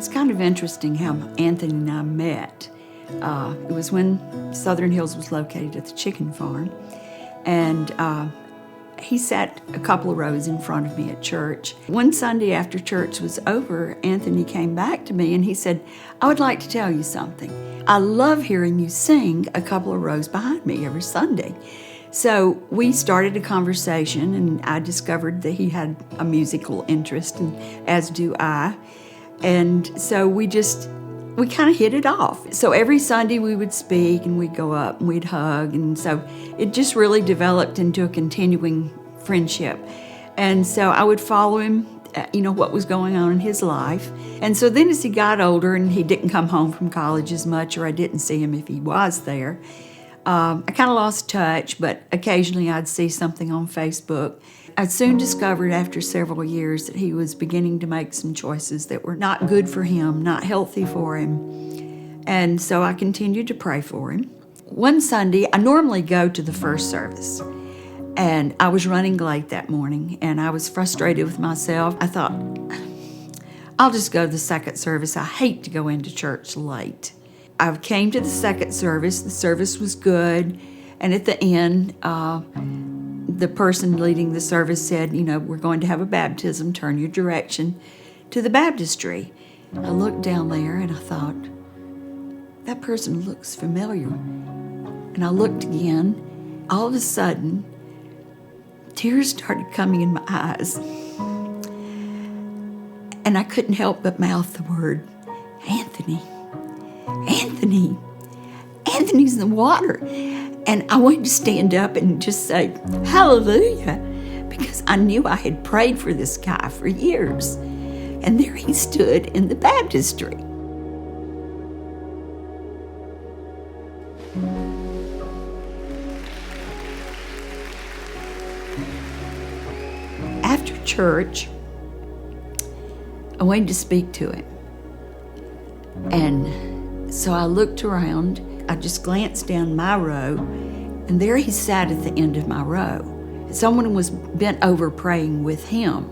It's kind of interesting how Anthony and I met. It was when Southern Hills was located at the chicken farm, and he sat a couple of rows in front of me at church. One Sunday after church was over, Anthony came back to me and he said, "I would like to tell you something. I love hearing you sing a couple of rows behind me every Sunday." So we started a conversation, and I discovered that he had a musical interest, and as do I. And so we kind of hit it off. So every Sunday we would speak, and we'd go up and we'd hug. And so it just really developed into a continuing friendship. And so I would follow him, what was going on in his life. And so then as he got older and he didn't come home from college as much, or I didn't see him if he was there, I kind of lost touch, but occasionally I'd see something on Facebook. I soon discovered after several years that he was beginning to make some choices that were not good for him, not healthy for him. And so I continued to pray for him. One Sunday, I normally go to the first service, and I was running late that morning, and I was frustrated with myself. I thought, I'll just go to the second service. I hate to go into church late. I came to the second service. The service was good, and at the end, the person leading the service said, "We're going to have a baptism. Turn your direction to the baptistry." I looked down there and I thought, that person looks familiar. And I looked again. All of a sudden, tears started coming in my eyes. And I couldn't help but mouth the word, "Anthony, Anthony, Anthony's in the water." And I wanted to stand up and just say, "Hallelujah," because I knew I had prayed for this guy for years. And there he stood in the baptistry. After church, I wanted to speak to him. And so I looked around. I just glanced down my row, and there he sat at the end of my row. Someone was bent over praying with him.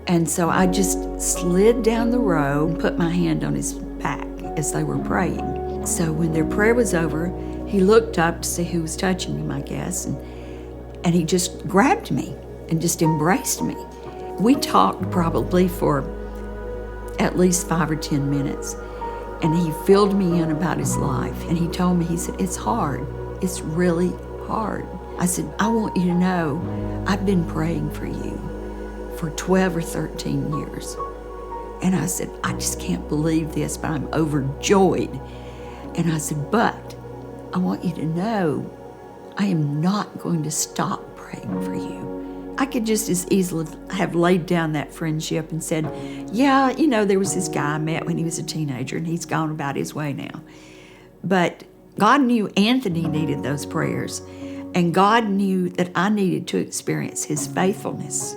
And so I just slid down the row and put my hand on his back as they were praying. So when their prayer was over, he looked up to see who was touching him, I guess, and he just grabbed me and just embraced me. We talked probably for at least 5 or 10 minutes. And he filled me in about his life. And he told me, he said, "It's hard. It's really hard." I said, "I want you to know I've been praying for you for 12 or 13 years. And I said, "I just can't believe this, but I'm overjoyed." And I said, "But I want you to know I am not going to stop praying for you." I could just as easily have laid down that friendship and said, "Yeah, there was this guy I met when he was a teenager, and he's gone about his way now." But God knew Anthony needed those prayers, and God knew that I needed to experience his faithfulness.